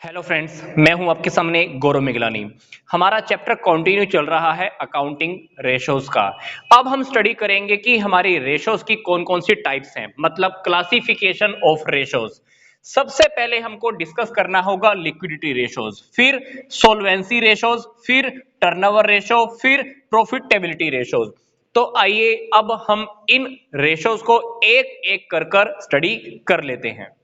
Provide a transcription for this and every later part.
Hello friends, मैं हूं आपके सामने गौरव मिगलानी। हमारा चैप्टर कंटिन्यू चल रहा है अकाउंटिंग रेशोज का। अब हम स्टडी करेंगे कि हमारी रेशोज की कौन कौन सी टाइप्स हैं, मतलब क्लासिफिकेशन ऑफ रेशोज। सबसे पहले हमको डिस्कस करना होगा लिक्विडिटी रेशोज, फिर सोल्वेंसी रेशोज, फिर टर्नओवर रेशो, फिर प्रॉफिटेबिलिटी रेशोज। तो आइए अब हम इन रेशोज को एक एक कर स्टडी कर लेते हैं।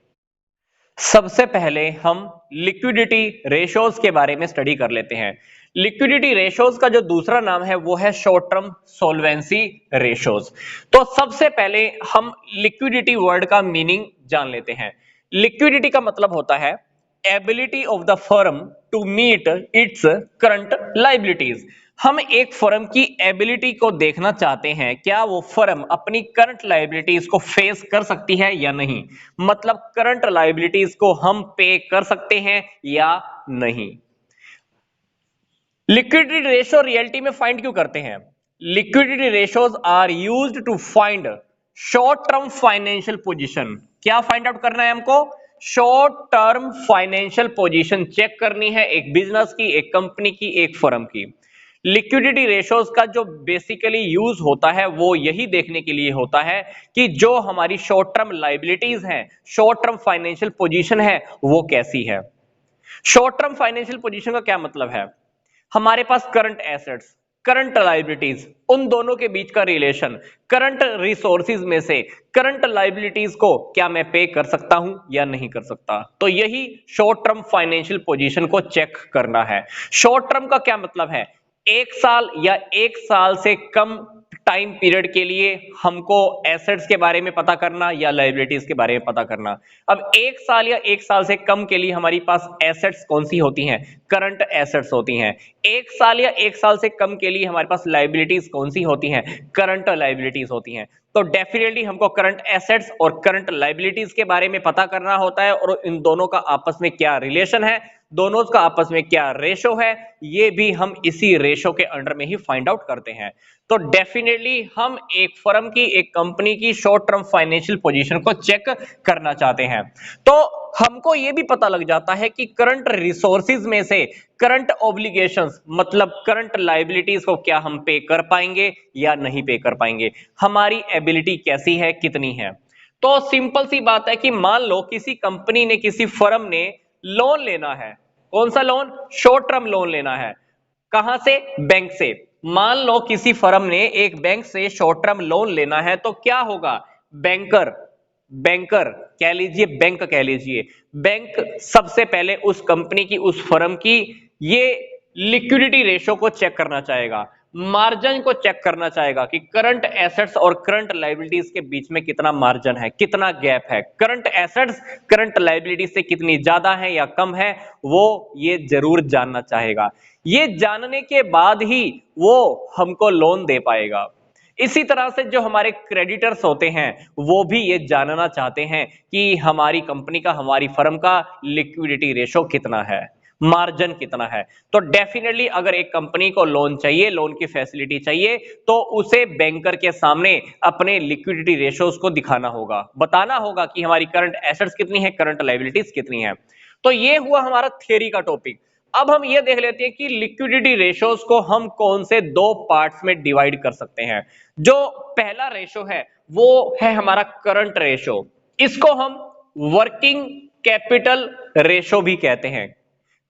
सबसे पहले हम लिक्विडिटी रेशोज के बारे में स्टडी कर लेते हैं। लिक्विडिटी रेशोज का जो दूसरा नाम है वो है शॉर्ट टर्म सोल्वेंसी रेशोज। तो सबसे पहले हम लिक्विडिटी वर्ड का मीनिंग जान लेते हैं। लिक्विडिटी का मतलब होता है ability of the firm to meet its current liabilities. हम एक फर्म की एबिलिटी को देखना चाहते हैं, क्या वो फर्म अपनी करंट लाइबिलिटीज को फेस कर सकती है या नहीं, मतलब करंट लाइबिलिटीज को हम पे कर सकते हैं या नहीं। लिक्विडिटी रेशो रियलिटी में फाइंड क्यों करते हैं? Liquidity ratios are used to find short term financial position. क्या फाइंड आउट करना है हमको? Short term financial position check करनी है एक बिजनेस की, एक कंपनी की, एक फर्म की। लिक्विडिटी रेशोज का जो बेसिकली यूज होता है वो यही देखने के लिए होता है कि जो हमारी शॉर्ट टर्म लाइबिलिटीज हैं, शॉर्ट टर्म फाइनेंशियल पोजीशन है, वो कैसी है। शॉर्ट टर्म फाइनेंशियल पोजीशन का क्या मतलब है? हमारे पास करंट एसेट्स, करंट लाइबिलिटीज, उन दोनों के बीच का रिलेशन, करंट रिसोर्सेज में से करंट लाइबिलिटीज को क्या मैं पे कर सकता हूं या नहीं कर सकता। तो यही शॉर्ट टर्म फाइनेंशियल पोजीशन को चेक करना है। शॉर्ट टर्म का क्या मतलब है? एक साल या एक साल से कम टाइम पीरियड के लिए हमको एसेट्स के बारे में पता करना या लाइबिलिटीज के बारे में पता करना। अब एक साल या एक साल से कम के लिए हमारी पास एसेट्स कौन सी होती हैं? करंट एसेट्स होती हैं। एक साल या एक साल से कम के लिए हमारे पास लाइबिलिटीज कौन सी होती हैं? करंट लाइबिलिटीज होती हैं। तो डेफिनेटली हमको करंट एसेट्स और करंट लाइबिलिटीज के बारे में पता करना होता है, और इन दोनों का आपस में क्या रिलेशन है, दोनों का आपस में क्या रेशो है, ये भी हम इसी रेशो के अंडर में ही फाइंड आउट करते हैं। तो डेफिनेटली हम एक फर्म की, एक कंपनी की शॉर्ट टर्म फाइनेंशियल पोजीशन को चेक करना चाहते हैं। तो हमको यह भी पता लग जाता है कि करंट रिसोर्सेज में से करंट ऑब्लिगेशंस, मतलब करंट लाइबिलिटीज को क्या हम पे कर पाएंगे या नहीं पे कर पाएंगे, हमारी एबिलिटी कैसी है, कितनी है। तो सिंपल सी बात है कि मान लो किसी कंपनी ने, किसी फर्म ने लोन लेना है। कौन सा लोन? शॉर्ट टर्म लोन लेना है। कहां से? बैंक से। मान लो किसी फर्म ने एक बैंक से शॉर्ट टर्म लोन लेना है, तो क्या होगा? बैंकर बैंकर कह लीजिए, बैंक कह लीजिए, बैंक सबसे पहले उस कंपनी की, उस फर्म की ये लिक्विडिटी रेशो को चेक करना चाहेगा, मार्जिन को चेक करना चाहेगा कि करंट एसेट्स और करंट लाइबिलिटीज के बीच में कितना मार्जिन है, कितना गैप है, करंट एसेट्स करंट लाइबिलिटीज से कितनी ज्यादा है या कम है, वो ये जरूर जानना चाहेगा। ये जानने के बाद ही वो हमको लोन दे पाएगा। इसी तरह से जो हमारे क्रेडिटर्स होते हैं वो भी ये जानना चाहते हैं कि हमारी कंपनी का, हमारी फर्म का लिक्विडिटी रेशो कितना है, मार्जिन कितना है। तो डेफिनेटली अगर एक कंपनी को लोन चाहिए, लोन की फैसिलिटी चाहिए, तो उसे बैंकर के सामने अपने लिक्विडिटी रेशोज को दिखाना होगा, बताना होगा कि हमारी करंट एसेट्स कितनी है, करंट लायबिलिटीज कितनी है। तो ये हुआ हमारा थ्योरी का टॉपिक। अब हम ये देख लेते हैं कि लिक्विडिटी रेशोज को हम कौन से दो पार्ट्स में डिवाइड कर सकते हैं। जो पहला रेशो है वो है हमारा करंट रेशो। इसको हम वर्किंग कैपिटल रेशो भी कहते हैं,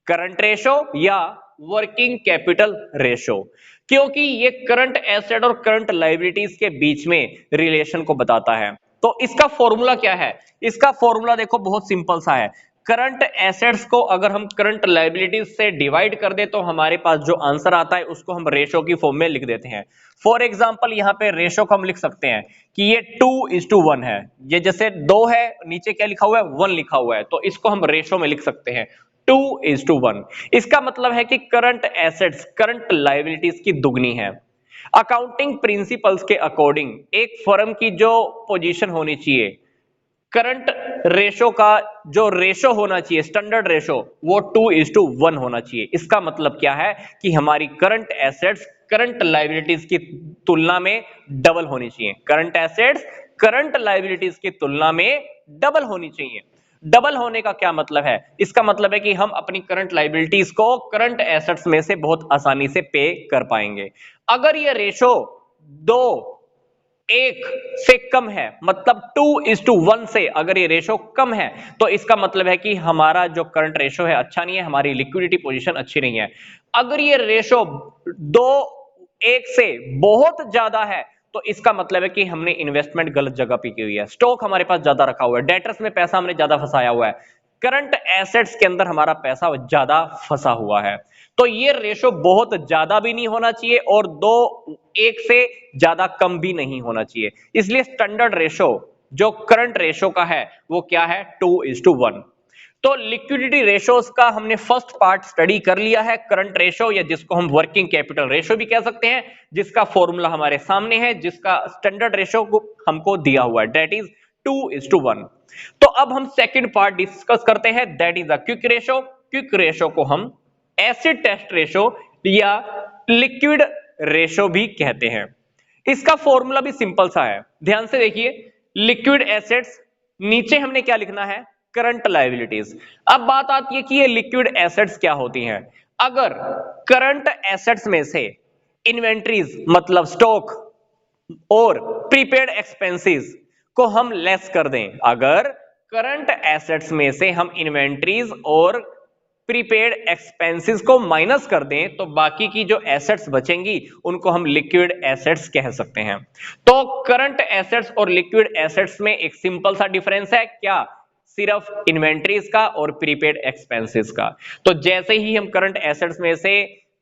करंट रेशो या वर्किंग कैपिटल रेशो, क्योंकि ये करंट एसेट और करंट लायबिलिटीज के बीच में रिलेशन को बताता है। तो इसका फॉर्मूला क्या है? इसका फॉर्मूला देखो बहुत सिंपल सा है। करंट एसेट्स को अगर हम करंट लायबिलिटीज से डिवाइड कर दे तो हमारे पास जो आंसर आता है उसको हम रेशो की फॉर्म में लिख देते हैं। फॉर एग्जांपल यहां पे रेशो को हम लिख सकते हैं कि ये 2:1 है। ये जैसे 2 है, नीचे क्या लिखा हुआ है? 1 लिखा हुआ है, तो इसको हम रेशो में लिख सकते हैं 2:1। इसका मतलब है कि करंट एसेट्स करंट लायबिलिटीज की दुगनी है। अकाउंटिंग प्रिंसिपल्स के अकॉर्डिंग एक फर्म की जो पोजीशन होनी चाहिए, करंट रेशो का जो रेशो होना चाहिए, स्टैंडर्ड रेशो, वो 2:1 होना चाहिए। इसका मतलब क्या है कि हमारी करंट एसेट्स करंट लायबिलिटीज की तुलना में डबल होनी चाहिए, करंट एसेट्स करंट लायबिलिटीज की तुलना में डबल होनी चाहिए। डबल होने का क्या मतलब है? इसका मतलब है कि हम अपनी करंट लाइबिलिटीज को करंट एसेट्स में से बहुत आसानी से पे कर पाएंगे। अगर ये रेशो 2:1 से कम है, मतलब 2:1 से अगर ये रेशो कम है, तो इसका मतलब है कि हमारा जो करंट रेशो है अच्छा नहीं है, हमारी लिक्विडिटी पोजीशन अच्छी नहीं है। अगर ये रेशो 2:1 से बहुत ज्यादा है, तो इसका मतलब है कि हमने इन्वेस्टमेंट गलत जगह पे की हुई है, स्टॉक हमारे पास ज्यादा रखा हुआ है, डेटर्स में पैसा हमने ज्यादा फंसाया हुआ है, करंट एसेट्स के अंदर हमारा पैसा ज्यादा फंसा हुआ है। तो ये रेशो बहुत ज्यादा भी नहीं होना चाहिए और 2:1 से ज्यादा कम भी नहीं होना चाहिए। इसलिए स्टैंडर्ड रेशो जो करंट रेशो का है वो क्या है? 2:1। तो लिक्विडिटी रेशोज का हमने फर्स्ट पार्ट स्टडी कर लिया है, करंट रेशो या जिसको हम वर्किंग कैपिटल रेशो भी कह सकते हैं, जिसका फॉर्मूला हमारे सामने है, जिसका स्टैंडर्ड रेशो हमको दिया हुआ है, दैट इज 2:1। तो अब हम सेकंड पार्ट डिस्कस करते हैं, that is the quick ratio. Quick ratio को हम एसिड टेस्ट रेशो या लिक्विड रेशो भी कहते हैं। इसका फॉर्मूला भी सिंपल सा है, ध्यान से देखिए, लिक्विड एसेट्स, नीचे हमने क्या लिखना है? Current liabilities. अब बात आती है कि ये लिक्विड एसेट्स क्या होती हैं। अगर करंट एसेट्स में से इन्वेंट्रीज मतलब स्टॉक और प्रीपेड एक्सपेंसेस को हम लेस कर दें, अगर करंट एसेट्स में से हम इन्वेंट्रीज और प्रीपेड एक्सपेंसेस को माइनस कर दें, तो बाकी की जो एसेट्स बचेंगी उनको हम लिक्विड एसेट्स कह सकते हैं। तो करंट एसेट्स और लिक्विड एसेट्स में एक सिंपल सा डिफरेंस है, क्या? सिर्फ इन्वेंट्रीज का और प्रीपेड एक्सपेंसेस का। तो जैसे ही हम करंट एसेट्स में से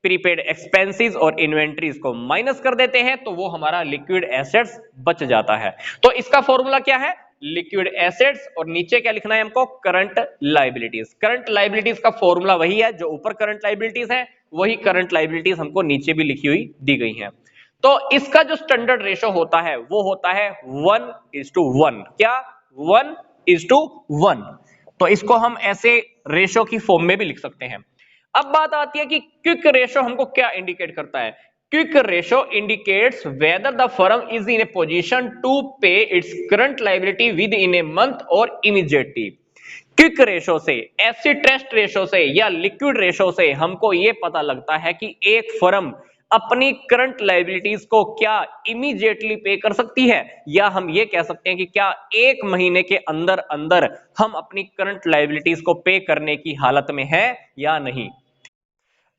प्रीपेड एक्सपेंसेस और इन्वेंट्रीज को माइनस कर देते हैं, तो वो हमारा लिक्विड एसेट्स बच जाता है। तो इसका फॉर्मूला क्या है? लिक्विड एसेट्स और नीचे क्या लिखना है हमको? Current liabilities. करंट लायबिलिटीज का फॉर्मूला वही है जो ऊपर करंट लायबिलिटीज है, वही करंट लायबिलिटीज हमको नीचे भी लिखी हुई दी गई है। तो इसका जो स्टैंडर्ड रेशो होता है वो होता है 1:1। क्या? 1:1। तो इसको हम ऐसे रेशो की फॉर्म में भी लिख सकते हैं। अब बात आती है कि क्विक रेशो हमको क्या इंडिकेट करता है? Quick ratio indicates whether the firm is in a position to pay its current liability within a month or immediately. Quick ratio से, एसिड टेस्ट रेशो से या लिक्विड रेशो से हमको यह पता लगता है कि एक फर्म अपनी करंट लायबिलिटीज को क्या इमीडिएटली पे कर सकती है, या हम ये कह सकते हैं कि क्या 1 महीने के अंदर अंदर हम अपनी करंट लायबिलिटीज को पे करने की हालत में है या नहीं।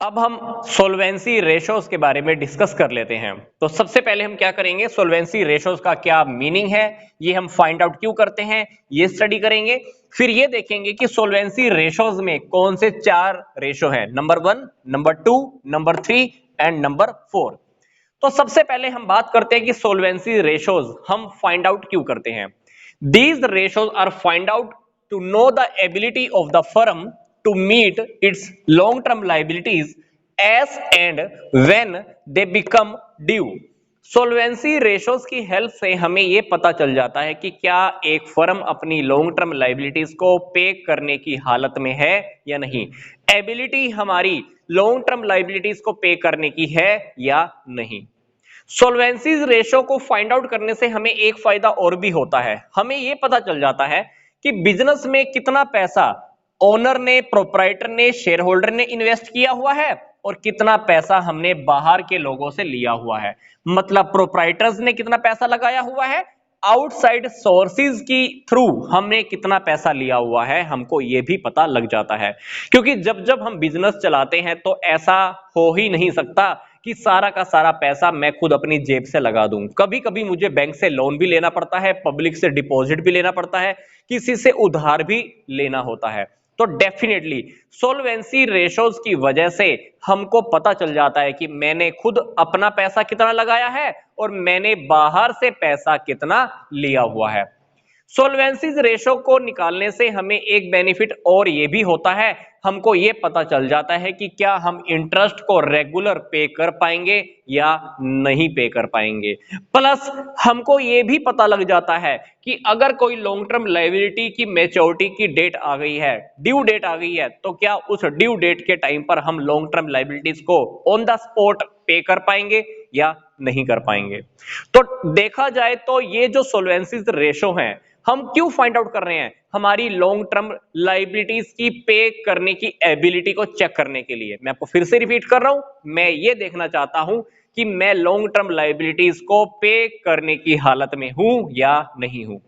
अब हम सोल्वेंसी रेशोज के बारे में डिस्कस कर लेते हैं। तो सबसे पहले हम क्या करेंगे? सोल्वेंसी रेशोज का क्या मीनिंग है, ये हम फाइंड आउट क्यों करते हैं, ये स्टडी करेंगे। फिर ये देखेंगे कि सोल्वेंसी रेशोज में कौन से 4 रेशो हैं, number 1, number 2, number 3 and number 4। तो सबसे पहले हम बात करते हैं कि सोल्वेंसी रेशोज हम फाइंड आउट क्यों करते हैं। These ratios are find out to know the ability of the firm to meet its long term liabilities as and when they become due। Solvency ratios की हेल्प से हमें यह पता चल जाता है कि क्या एक फर्म अपनी लॉन्ग टर्म लायबिलिटीज को पे करने की हालत में है या नहीं, एबिलिटी हमारी लॉन्ग टर्म लायबिलिटीज को पे करने की है या नहीं। सोल्वेंसी रेशो को फाइंड आउट करने से हमें एक फायदा और भी होता है, हमें यह पता चल जाता है कि बिजनेस में कितना पैसा ओनर ने, प्रोप्राइटर ने, शेयर होल्डर ने इन्वेस्ट किया हुआ है और कितना पैसा हमने बाहर के लोगों से लिया हुआ है। मतलब प्रोप्राइटर्स ने कितना पैसा लगाया हुआ है, आउटसाइड सोर्सेज की थ्रू हमने कितना पैसा लिया हुआ है, हमको यह भी पता लग जाता है। क्योंकि जब जब हम बिजनेस चलाते हैं तो ऐसा हो ही नहीं सकता कि सारा का सारा पैसा मैं खुद अपनी जेब से लगा दूं। कभी कभी मुझे बैंक से लोन भी लेना पड़ता है, पब्लिक से डिपॉजिट भी लेना पड़ता है, किसी से उधार भी लेना होता है। तो डेफिनेटली सोल्वेंसी रेशोज की वजह से हमको पता चल जाता है कि मैंने खुद अपना पैसा कितना लगाया है और मैंने बाहर से पैसा कितना लिया हुआ है। सोल्वेंसी रेशो को निकालने से हमें एक बेनिफिट और ये भी होता है, हमको ये पता चल जाता है कि क्या हम इंटरेस्ट को रेगुलर पे कर पाएंगे या नहीं पे कर पाएंगे। प्लस हमको ये भी पता लग जाता है कि अगर कोई लॉन्ग टर्म लायबिलिटी की मैच्योरिटी की डेट आ गई है, ड्यू डेट आ गई है, तो क्या उस ड्यू डेट के टाइम पर हम लॉन्ग टर्म लायबिलिटीज को ऑन द स्पॉट पे कर पाएंगे या नहीं कर पाएंगे। तो देखा जाए तो ये जो सोल्वेंसी रेशो है हम क्यों फाइंड आउट कर रहे हैं? हमारी लॉन्ग टर्म लाइबिलिटीज की पे करने की एबिलिटी को चेक करने के लिए। मैं आपको फिर से रिपीट कर रहा हूं, मैं ये देखना चाहता हूं कि मैं लॉन्ग टर्म लाइबिलिटीज को पे करने की हालत में हूं या नहीं हूं।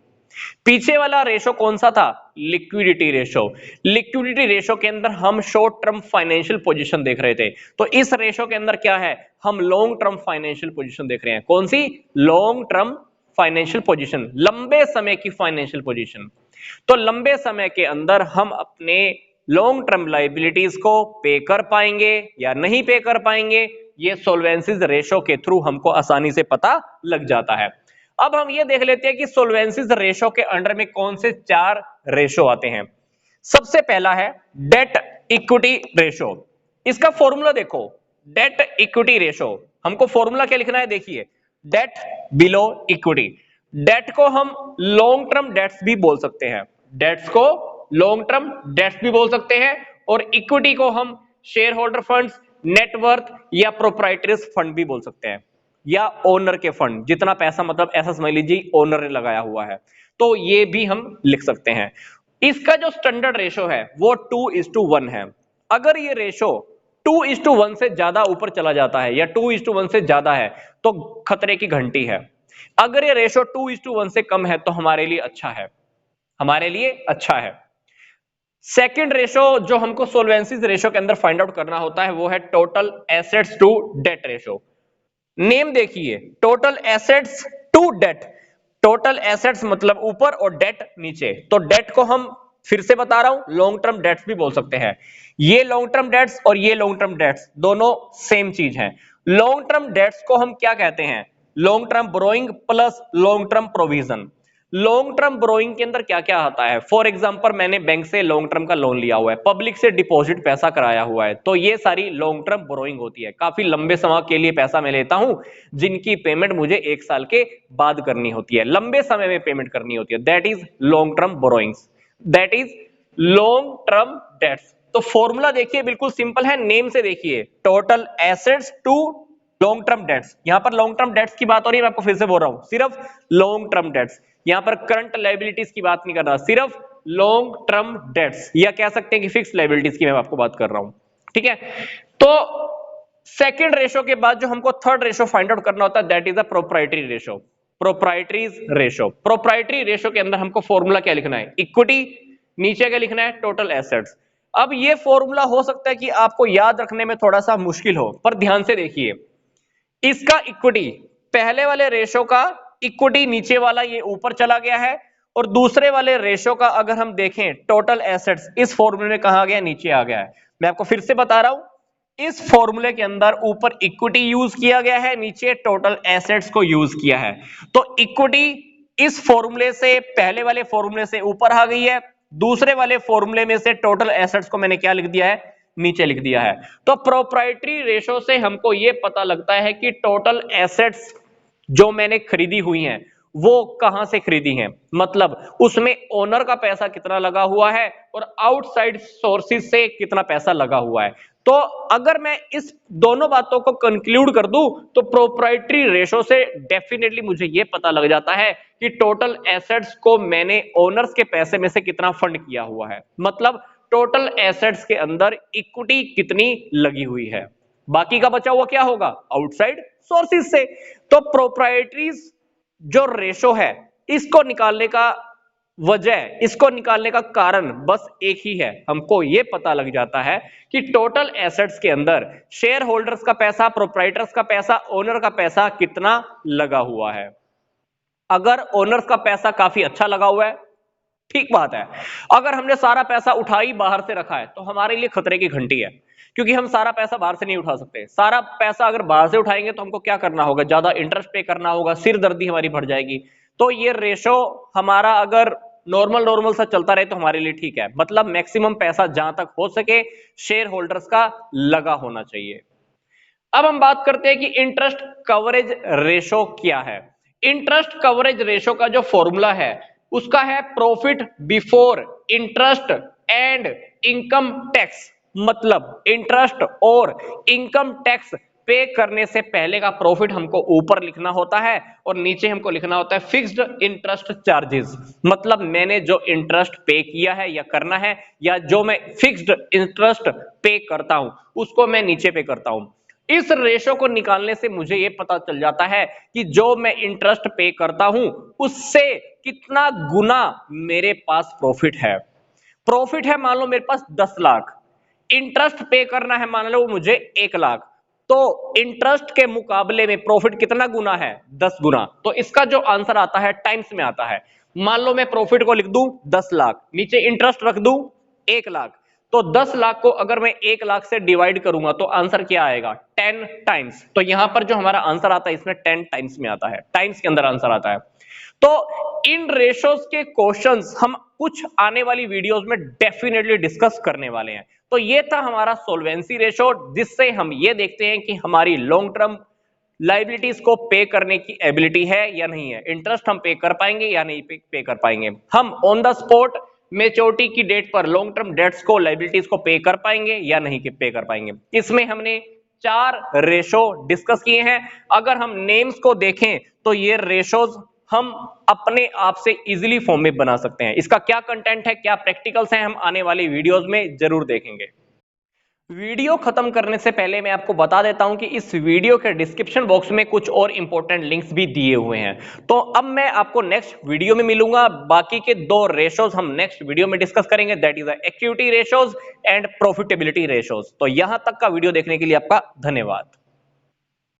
पीछे वाला रेशो कौन सा था? Liquidity ratio. लिक्विडिटी रेशो के अंदर हम शॉर्ट टर्म फाइनेंशियल पोजीशन देख रहे थे, तो इस रेशो के अंदर क्या है? हम लॉन्ग टर्म फाइनेंशियल पोजीशन देख रहे हैं। कौन सी? लॉन्ग टर्म फाइनेंशियल पोजीशन, लंबे समय की फाइनेंशियल पोजीशन। तो लंबे समय के अंदर हम अपने लॉन्ग टर्म लाइबिलिटीज को पे कर पाएंगे या नहीं पे कर पाएंगे, ये सोल्वेंसीज रेशो के थ्रू हमको आसानी से पता लग जाता है। अब हम ये देख लेते हैं कि सोल्वेंसीज रेशो के अंडर में कौन से 4 रेशो आते हैं। सबसे पहला है डेट इक्विटी रेशो। इसका फॉर्मूला देखो, डेट इक्विटी रेशो। हमको फॉर्मूला क्या लिखना है? देखिए, डेट बिलो इक्विटी। डेट को हम लॉन्ग टर्म डेट्स भी बोल सकते हैं, डेट्स को लॉन्ग टर्म डेट्स भी बोल सकते हैं, और इक्विटी को हम शेयर होल्डर फंड्स, नेटवर्थ या प्रोप्राइटरीज फंड भी बोल सकते हैं, या ओनर के फंड, जितना पैसा मतलब ऐसा समझ लीजिए ओनर ने लगाया हुआ है, तो ये भी हम लिख सकते हैं। इसका जो स्टैंडर्ड रेशो है वो 2:1 है। अगर ये रेशो 2:1 से ज्यादा ऊपर चला जाता है या 2:1 से ज्यादा है तो खतरे की घंटी है। अगर ये रेशो 2:1 से कम है तो हमारे लिए अच्छा है, हमारे लिए अच्छा है। सेकंड रेशो जो हमको सोल्वेंसीज रेशो के अंदर फाइंड आउट करना होता है वो है total assets to debt ratio. Name देखिए, total assets to debt. Total assets मतलब ऊपर और डेट नीचे, तो डेट को हम फिर से बता रहा हूं लॉन्ग टर्म डेट्स भी बोल सकते हैं। ये लॉन्ग टर्म डेट्स और ये लॉन्ग टर्म डेट्स दोनों सेम चीज है। लॉन्ग टर्म डेट्स को हम क्या कहते हैं? Long term borrowing plus long term provision. Long term borrowing के अंदर क्या क्या आता है? फॉर एग्जांपल मैंने बैंक से लॉन्ग टर्म का लोन लिया हुआ है, पब्लिक से डिपॉजिट पैसा कराया हुआ है, तो ये सारी लॉन्ग टर्म बोरोइंग होती है। काफी लंबे समय के लिए पैसा मैं लेता हूं जिनकी पेमेंट मुझे 1 साल के बाद करनी होती है, लंबे समय में पेमेंट करनी होती है, that is long term borrowings, that is long term debts. तो फॉर्मूला देखिए बिल्कुल सिंपल है, नेम से देखिए, total assets to long term debts. यहां पर लॉन्ग टर्म डेट्स की बात हो रही है, मैं आपको फिर से बोल रहा हूं, सिर्फ लॉन्ग टर्म डेट्स। यहां पर करंट लायबिलिटीज की बात नहीं कर रहा, सिर्फ लॉन्ग टर्म डेट्स, या कह सकते हैं कि फिक्स लायबिलिटीज की मैं आपको बात कर रहा हूं, ठीक है। तो सेकंड रेशो के बाद जो हमको थर्ड रेशो फाइंड आउट करना होता है that is a proprietary ratio. Proprietaries ratio, proprietary ratio के अंदर हमको फॉर्मूला क्या लिखना है? इक्विटी, नीचे क्या लिखना है? Total assets. अब ये फॉर्मूला हो सकता है कि आपको याद रखने में थोड़ा सा मुश्किल हो, पर ध्यान से देखिए, इसका इक्विटी, पहले वाले रेशो का इक्विटी नीचे वाला ये ऊपर चला गया है, और दूसरे वाले रेशो का अगर हम देखें टोटल एसेट्स, इस फॉर्मूले में कहा गया? नीचे आ गया है। मैं आपको फिर से बता रहा हूं, इस फॉर्मूले के अंदर ऊपर इक्विटी यूज किया गया है, नीचे टोटल एसेट्स को यूज किया है। तो इक्विटी इस फॉर्मूले से, पहले वाले फॉर्मूले से ऊपर आ गई है, दूसरे वाले फॉर्मूले में से टोटल एसेट्स को मैंने क्या लिख दिया है? नीचे लिख दिया है। तो प्रोप्राइटरी रेशो से हमको यह पता लगता है कि टोटल एसेट्स जो मैंने खरीदी हुई हैं वो कहां से खरीदी हैं, मतलब उसमें ओनर का पैसा कितना लगा हुआ है और आउटसाइड सोर्सेज से कितना पैसा लगा हुआ है। तो अगर मैं इस दोनों बातों को कंक्लूड कर दूं तो प्रोप्राइटरी रेशो से डेफिनेटली मुझे यह पता लग जाता है कि टोटल एसेट्स को मैंने ओनर्स के पैसे में से कितना फंड किया हुआ है, मतलब टोटल एसेट्स के अंदर इक्विटी कितनी लगी हुई है, बाकी का बचा हुआ क्या होगा? आउटसाइड सोर्सेज से। तो प्रोप्राइटरीज जो रेशो है, इसको निकालने का वजह, इसको निकालने का कारण बस एक ही है, हमको यह पता लग जाता है कि टोटल एसेट्स के अंदर शेयर होल्डर्स का पैसा, प्रोप्राइटर्स का पैसा, ओनर का पैसा कितना लगा हुआ है। अगर ओनर्स का पैसा काफी अच्छा लगा हुआ है, ठीक बात है। अगर हमने सारा पैसा उठा ही बाहर से रखा है तो हमारे लिए खतरे की घंटी है, क्योंकि हम सारा पैसा बाहर से नहीं उठा सकते। सारा पैसा अगर बाहर से उठाएंगे तो हमको क्या करना होगा? ज्यादा इंटरेस्ट पे करना होगा, सिर दर्दी हमारी बढ़ जाएगी। तो ये रेशो हमारा अगर नॉर्मल सा चलता रहे तो हमारे लिए ठीक है, मतलब मैक्सिमम पैसा जहां तक हो सके शेयर होल्डर्स का लगा होना चाहिए। अब हम बात करते हैं कि इंटरेस्ट कवरेज रेशो क्या है। इंटरेस्ट कवरेज रेशो का जो फॉर्मूला है उसका है profit before interest and income tax, मतलब इंटरेस्ट और इनकम टैक्स पे करने से पहले का प्रॉफिट हमको ऊपर लिखना होता है और नीचे हमको लिखना होता है फिक्स्ड इंटरेस्ट चार्जेस, मतलब मैंने जो इंटरेस्ट पे किया है या करना है, या जो मैं फिक्स्ड इंटरेस्ट पे करता हूं उसको मैं नीचे पे करता हूं। इस रेशो को निकालने से मुझे ये पता चल जाता है कि जो मैं इंटरेस्ट पे करता हूं उससे कितना गुना मेरे पास प्रॉफिट है। प्रॉफिट है मान लो मेरे पास 10 लाख, इंटरेस्ट पे करना है मान लो मुझे 1 लाख, तो इंटरेस्ट के मुकाबले में प्रॉफिट कितना गुना है? 10 गुना। तो इसका जो आंसर आता है टाइम्स में आता है। मान लो मैं प्रॉफिट को लिख दूं 10 लाख, नीचे इंटरेस्ट रख दूं 1 लाख, तो 10 लाख को अगर मैं 1 लाख से डिवाइड करूंगा तो आंसर क्या आएगा? 10 टाइम्स। तो यहां पर जो हमारा आंसर आता है इसमें 10 टाइम्स में आता है, टाइम्स के अंदर आंसर आता है। तो इन रेशोज के क्वेश्चंस हम कुछ आने वाली वीडियोस में डेफिनेटली डिस्कस करने वाले हैं। तो ये था हमारा सोल्वेंसी रेशो, जिससे हम ये देखते हैं कि हमारी लॉन्ग टर्म लाइबिलिटीज को पे करने की एबिलिटी है या नहीं है, इंटरेस्ट हम पे कर पाएंगे या नहीं पे कर पाएंगे, हम ऑन द स्पॉट मेच्योरिटी की डेट पर लॉन्ग टर्म डेट्स को लाइबिलिटीज को पे कर पाएंगे या नहीं पे कर पाएंगे। इसमें हमने 4 रेशो डिस्कस किए हैं। अगर हम नेम्स को देखें तो ये रेशोज हम अपने आप से इजीली फॉर्म में बना सकते हैं। इसका क्या कंटेंट है, क्या प्रैक्टिकल्स हैं, हम आने वाली वीडियोस में जरूर देखेंगे। वीडियो खत्म करने से पहले मैं आपको बता देता हूं कि इस वीडियो के डिस्क्रिप्शन बॉक्स में कुछ और इंपॉर्टेंट लिंक्स भी दिए हुए हैं। तो अब मैं आपको नेक्स्ट वीडियो में मिलूंगा, बाकी के 2 रेशोज हम नेक्स्ट वीडियो में डिस्कस करेंगे, that is equity ratios and profitability ratios. तो यहां तक का वीडियो देखने के लिए आपका धन्यवाद।